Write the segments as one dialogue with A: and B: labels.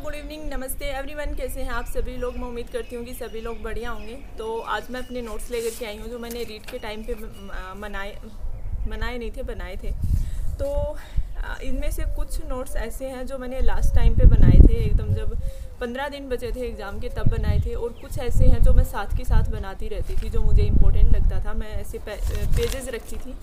A: Good evening, नमस्ते everyone. कैसे हैं आप सभी लोग? मैं उम्मीद करती हूँ कि सभी लोग बढ़िया होंगे। तो आज मैं अपने नोट्स लेकर के आई हूँ जो मैंने रीड के टाइम पे बनाए थे। तो इनमें से कुछ नोट्स ऐसे हैं जो मैंने लास्ट टाइम पे बनाए थे, एकदम जब 15 दिन बचे थे एग्ज़ाम के तब बनाए थे। और कुछ ऐसे हैं जो मैं साथ के साथ बनाती रहती थी, जो मुझे इम्पोर्टेंट लगता था। मैं ऐसे पेजेस रखती थी,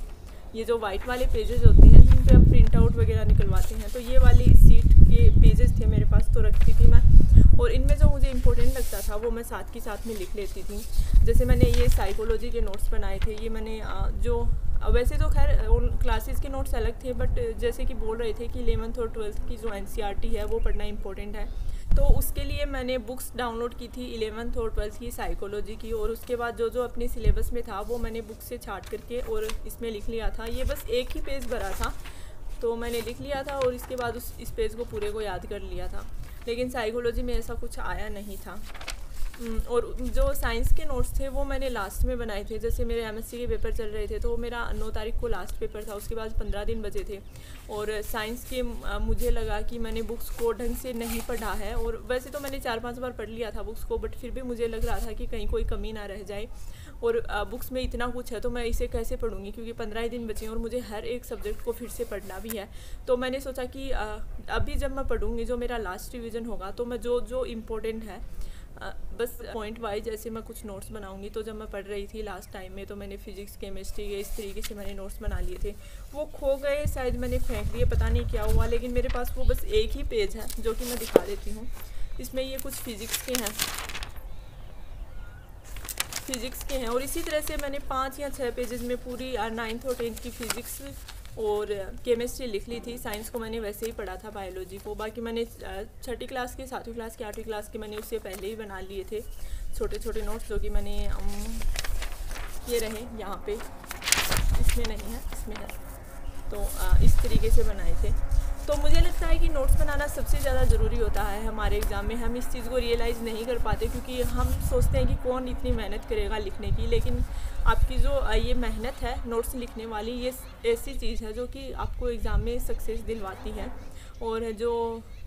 A: ये जो वाइट वाले पेजेस होते हैं जिन पे हम प्रिंट आउट वगैरह निकलवाते हैं, तो ये वाली सीट के पेजेस थे मेरे पास, तो रखती थी मैं। और इनमें जो मुझे इम्पोर्टेंट लगता था वो मैं साथ के साथ में लिख लेती थी। जैसे मैंने ये साइकोलॉजी के नोट्स बनाए थे, ये मैंने जो वैसे तो खैर उन क्लासेस के नोट्स अलग थे, बट जैसे कि बोल रहे थे कि 11th और 12th की जो NCERT है वो पढ़ना इम्पोर्टेंट है, तो उसके लिए मैंने बुक्स डाउनलोड की थी 11th और 12th की साइकोलॉजी की। और उसके बाद जो जो अपने सिलेबस में था वो मैंने बुक से छाट करके और इसमें लिख लिया था। ये बस एक ही पेज भरा था तो मैंने लिख लिया था और इसके बाद इस पेज को पूरे को याद कर लिया था। लेकिन साइकोलॉजी में ऐसा कुछ आया नहीं था। और जो साइंस के नोट्स थे वो मैंने लास्ट में बनाए थे। जैसे मेरे MSc के पेपर चल रहे थे तो मेरा 9 तारीख को लास्ट पेपर था, उसके बाद 15 दिन बचे थे। और साइंस के मुझे लगा कि मैंने बुक्स को ढंग से नहीं पढ़ा है, और वैसे तो मैंने 4-5 बार पढ़ लिया था बुक्स को, बट फिर भी मुझे लग रहा था कि कहीं कोई कमी ना रह जाए। और बुक्स में इतना कुछ है तो मैं इसे कैसे पढ़ूंगी, क्योंकि 15 दिन बचे हैं और मुझे हर एक सब्जेक्ट को फिर से पढ़ना भी है। तो मैंने सोचा कि अभी जब मैं पढ़ूंगी, जो मेरा लास्ट रिवीजन होगा, तो मैं जो जो इम्पोर्टेंट है बस पॉइंट वाइज ऐसे मैं कुछ नोट्स बनाऊंगी। तो जब मैं पढ़ रही थी लास्ट टाइम में, तो मैंने फिजिक्स केमिस्ट्री के इस तरीके से मैंने नोट्स बना लिए थे। वो खो गए, शायद मैंने फेंक दिए, पता नहीं क्या हुआ, लेकिन मेरे पास वो बस एक ही पेज है जो कि मैं दिखा देती हूँ। इसमें ये कुछ फिजिक्स के हैं और इसी तरह से मैंने 5 या 6 पेजेस में पूरी 9th और 10th की फिज़िक्स और केमिस्ट्री लिख ली थी। साइंस को मैंने वैसे ही पढ़ा था, बायोलॉजी को। बाकी मैंने 6ठी क्लास के, 7वीं क्लास के, 8वीं क्लास के मैंने उससे पहले ही बना लिए थे छोटे छोटे नोट्स, जो कि मैंने ये रहे यहाँ पे, इसमें नहीं है, इसमें है। तो इस तरीके से बनाए थे। तो मुझे लगता है कि नोट्स बनाना सबसे ज़्यादा ज़रूरी होता है हमारे एग्ज़ाम में। हम इस चीज़ को रियलाइज़ नहीं कर पाते, क्योंकि हम सोचते हैं कि कौन इतनी मेहनत करेगा लिखने की। लेकिन आपकी जो ये मेहनत है नोट्स लिखने वाली, ये ऐसी चीज़ है जो कि आपको एग्ज़ाम में सक्सेस दिलवाती है। और जो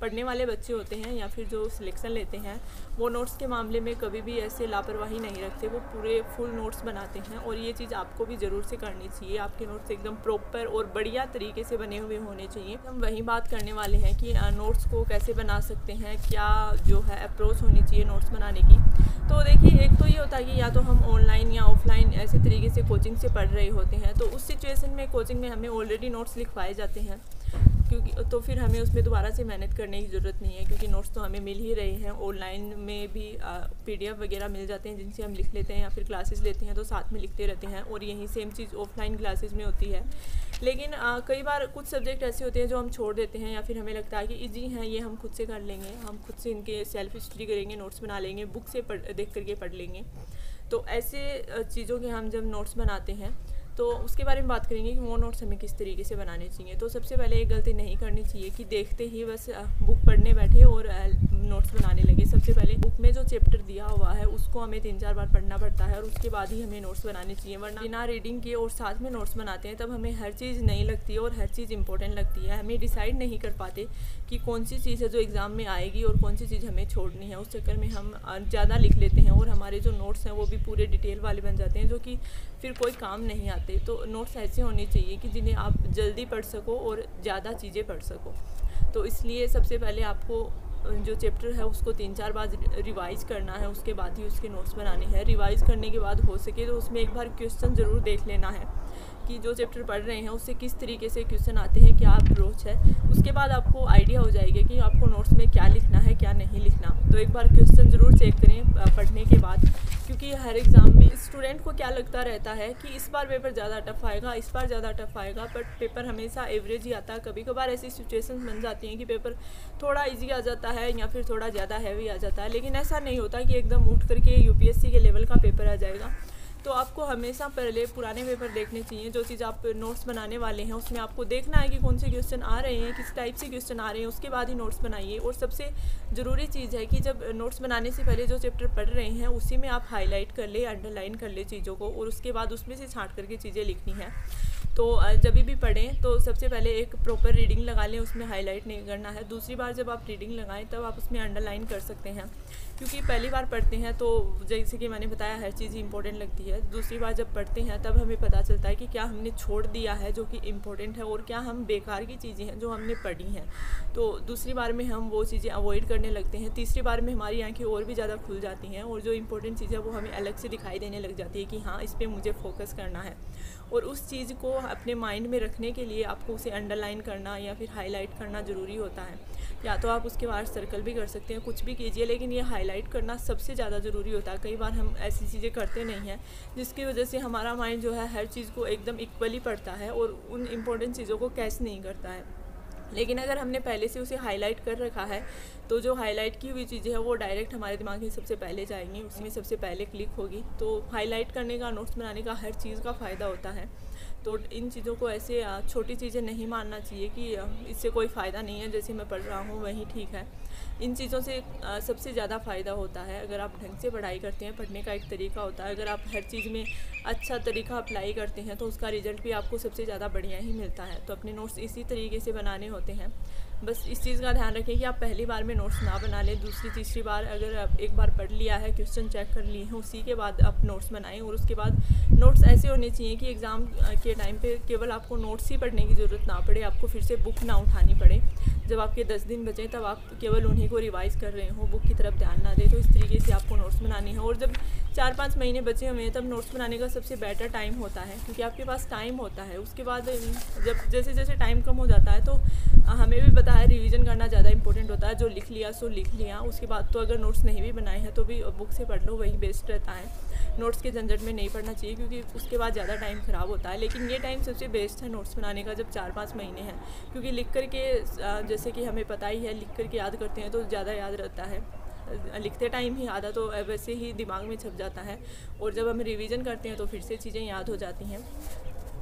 A: पढ़ने वाले बच्चे होते हैं या फिर जो सिलेक्शन लेते हैं, वो नोट्स के मामले में कभी भी ऐसे लापरवाही नहीं रखते, वो पूरे फुल नोट्स बनाते हैं। और ये चीज़ आपको भी ज़रूर से करनी चाहिए। आपके नोट्स एकदम प्रॉपर और बढ़िया तरीके से बने हुए होने चाहिए। हम वही बात करने वाले हैं कि नोट्स को कैसे बना सकते हैं, क्या जो है अप्रोच होनी चाहिए नोट्स बनाने की। तो देखिए, एक तो ये होता है कि या तो हम ऑनलाइन या ऑफलाइन ऐसे तरीके से कोचिंग से पढ़ रहे होते हैं, तो उस सिचुएशन में कोचिंग में हमें ऑलरेडी नोट्स लिखवाए जाते हैं, क्योंकि तो फिर हमें उसमें दोबारा से मेहनत करने की ज़रूरत नहीं है, क्योंकि नोट्स तो हमें मिल ही रहे हैं। ऑनलाइन में भी PDF वगैरह मिल जाते हैं जिनसे हम लिख लेते हैं, या फिर क्लासेस लेते हैं तो साथ में लिखते रहते हैं। और यही सेम चीज़ ऑफलाइन क्लासेस में होती है। लेकिन कई बार कुछ सब्जेक्ट ऐसे होते हैं जो हम छोड़ देते हैं, या फिर हमें लगता है कि ईजी हैं, ये हम खुद से कर लेंगे, हम खुद से इनके सेल्फ स्टडी करेंगे, नोट्स बना लेंगे, बुक से देख करके पढ़ लेंगे। तो ऐसे चीज़ों के हम जब नोट्स बनाते हैं तो उसके बारे में बात करेंगे कि वो नोट्स हमें किस तरीके से बनाने चाहिए। तो सबसे पहले एक गलती नहीं करनी चाहिए कि देखते ही बस बुक पढ़ने बैठे और नोट्स बनाने लगे। सबसे पहले बुक में जो चैप्टर दिया हुआ है उसको हमें 3-4 बार पढ़ना पड़ता है, और उसके बाद ही हमें नोट्स बनाने चाहिए। वरना बिना रीडिंग के और साथ में नोट्स बनाते हैं तब हमें हर चीज़ नहीं लगती है और हर चीज़ इंपॉर्टेंट लगती है। हमें डिसाइड नहीं कर पाते कि कौन सी चीज़ है जो एग्ज़ाम में आएगी और कौन सी चीज़ हमें छोड़नी है। उस चक्कर में हम ज़्यादा लिख लेते हैं और हमारे जो नोट्स हैं वो भी पूरे डिटेल वाले बन जाते हैं, जो कि फिर कोई काम नहीं आते। तो नोट्स ऐसे होने चाहिए कि जिन्हें आप जल्दी पढ़ सको और ज़्यादा चीज़ें पढ़ सको। तो इसलिए सबसे पहले आपको जो चैप्टर है उसको 3-4 बार रिवाइज़ करना है, उसके बाद ही उसके नोट्स बनाने हैं। रिवाइज़ करने के बाद हो सके तो उसमें एक बार क्वेश्चन ज़रूर देख लेना है कि जो चैप्टर पढ़ रहे हैं उससे किस तरीके से क्वेश्चन आते हैं, क्या अप्रोच है। उसके बाद आपको आइडिया हो जाएगा कि आपको नोट्स में क्या लिखना है, क्या नहीं लिखना। तो एक बार क्वेश्चन ज़रूर चेक करें पढ़ने के बाद, क्योंकि हर एग्ज़ाम में स्टूडेंट को क्या लगता रहता है कि इस बार पेपर ज़्यादा टफ आएगा, इस बार ज़्यादा टफ आएगा, बट पेपर हमेशा एवरेज ही आता है। कभी कभार ऐसी सिचुएशन बन जाती हैं कि पेपर थोड़ा इजी आ जाता है या फिर थोड़ा ज़्यादा हैवी आ जाता है, लेकिन ऐसा नहीं होता कि एकदम उठ करके UPSC के लेवल का पेपर आ जाएगा। तो आपको हमेशा पहले पुराने पेपर देखने चाहिए। जो चीज़ आप नोट्स बनाने वाले हैं उसमें आपको देखना है कि कौन से क्वेश्चन आ रहे हैं, किस टाइप से क्वेश्चन आ रहे हैं, उसके बाद ही नोट्स बनाइए। और सबसे ज़रूरी चीज़ है कि जब नोट्स बनाने से पहले जो चैप्टर पढ़ रहे हैं उसी में आप हाईलाइट कर ले, अंडरलाइन कर ले चीज़ों को, और उसके बाद उसमें से छांट करके चीज़ें लिखनी हैं। तो जब भी पढ़ें तो सबसे पहले एक प्रॉपर रीडिंग लगा लें, उसमें हाईलाइट नहीं करना है। दूसरी बार जब आप रीडिंग लगाएं तब आप उसमें अंडरलाइन कर सकते हैं, क्योंकि पहली बार पढ़ते हैं तो जैसे कि मैंने बताया हर चीज़ इंपॉर्टेंट लगती है। दूसरी बार जब पढ़ते हैं तब हमें पता चलता है कि क्या हमने छोड़ दिया है जो कि इम्पोर्टेंट है, और क्या हम बेकार की चीज़ें हैं जो हमने पढ़ी हैं। तो दूसरी बार में हम वो चीज़ें अवॉइड करने लगते हैं। तीसरी बार में हमारी आंखें और भी ज़्यादा खुल जाती हैं, और जो इंपॉर्टेंट चीज़ है वो हमें अलग से दिखाई देने लग जाती है कि हाँ, इस पर मुझे फोकस करना है। और उस चीज़ को अपने माइंड में रखने के लिए आपको उसे अंडरलाइन करना या फिर हाईलाइट करना ज़रूरी होता है। या तो आप उसके बाद सर्कल भी कर सकते हैं, कुछ भी कीजिए, लेकिन ये हाईलाइट करना सबसे ज़्यादा ज़रूरी होता है। कई बार हम ऐसी चीज़ें करते नहीं हैं जिसकी वजह से हमारा माइंड जो है हर चीज़ को एकदम इक्वली पढ़ता है और उन इम्पोर्टेंट चीज़ों को कैच नहीं करता है। लेकिन अगर हमने पहले से उसे हाईलाइट कर रखा है तो जो हाईलाइट की हुई चीज़ें हैं वो डायरेक्ट हमारे दिमाग में सबसे पहले जाएंगी, उसमें सबसे पहले क्लिक होगी। तो हाईलाइट करने का, नोट्स बनाने का हर चीज़ का फ़ायदा होता है। तो इन चीज़ों को ऐसे छोटी चीज़ें नहीं मानना चाहिए कि इससे कोई फ़ायदा नहीं है, जैसे मैं पढ़ रहा हूँ वही ठीक है। इन चीज़ों से सबसे ज़्यादा फ़ायदा होता है अगर आप ढंग से पढ़ाई करते हैं। पढ़ने का एक तरीका होता है, अगर आप हर चीज़ में अच्छा तरीका अप्लाई करते हैं तो उसका रिज़ल्ट भी आपको सबसे ज़्यादा बढ़िया ही मिलता है। तो अपने नोट्स इसी तरीके से बनाने होते हैं। बस इस चीज़ का ध्यान रखें कि आप पहली बार में नोट्स ना बना लें। दूसरी तीसरी बार अगर आप एक बार पढ़ लिया है, क्वेश्चन चेक कर लिए हैं, उसी के बाद आप नोट्स बनाएं। और उसके बाद नोट्स ऐसे होने चाहिए कि एग्ज़ाम के टाइम पे केवल आपको नोट्स ही पढ़ने की ज़रूरत ना पड़े, आपको फिर से बुक ना उठानी पड़े। जब आपके 10 दिन बचें तब आप केवल उन्हीं को रिवाइज़ कर रहे हो, बुक की तरफ ध्यान ना दें। तो इस तरीके से आपको नोट्स बनानी है। और जब 4-5 महीने बचे हुए हैं तब नोट्स बनाने का सबसे बेटर टाइम होता है, क्योंकि आपके पास टाइम होता है। उसके बाद जब जैसे जैसे टाइम कम हो जाता है तो हमें भी पता है रिवीजन करना ज़्यादा इंपॉर्टेंट होता है। जो लिख लिया सो लिख लिया, उसके बाद तो अगर नोट्स नहीं भी बनाए हैं तो भी बुक से पढ़ लो, वही बेस्ट रहता है। नोट्स के झंझट में नहीं पढ़ना चाहिए, क्योंकि उसके बाद ज़्यादा टाइम ख़राब होता है। लेकिन ये टाइम सबसे बेस्ट है नोट्स बनाने का, जब 4-5 महीने हैं, क्योंकि लिख कर के जैसे कि हमें पता ही है, लिख कर के याद करते हैं तो ज़्यादा याद रहता है। लिखते टाइम ही आधा तो वैसे ही दिमाग में छप जाता है, और जब हम रिवीजन करते हैं तो फिर से चीज़ें याद हो जाती हैं।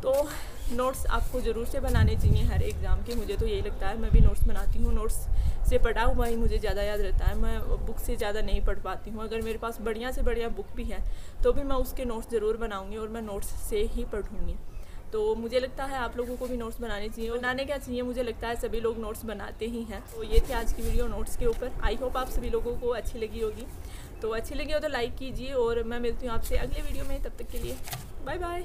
A: तो नोट्स आपको ज़रूर से बनाने चाहिए हर एग्ज़ाम के। मुझे तो यही लगता है, मैं भी नोट्स बनाती हूँ। नोट्स से पढ़ा हुआ ही मुझे ज़्यादा याद रहता है, मैं बुक से ज़्यादा नहीं पढ़ पाती हूँ। अगर मेरे पास बढ़िया से बढ़िया बुक भी है तो भी मैं उसके नोट्स ज़रूर बनाऊँगी और मैं नोट्स से ही पढ़ूँगी। तो मुझे लगता है आप लोगों को भी नोट्स बनाने चाहिए। बनाने क्या चाहिए, मुझे लगता है सभी लोग नोट्स बनाते ही हैं। तो ये थी आज की वीडियो नोट्स के ऊपर। आई होप आप सभी लोगों को अच्छी लगी होगी। तो अच्छी लगी हो तो लाइक कीजिए, और मैं मिलती हूँ आपसे अगले वीडियो में। तब तक के लिए बाय बाय।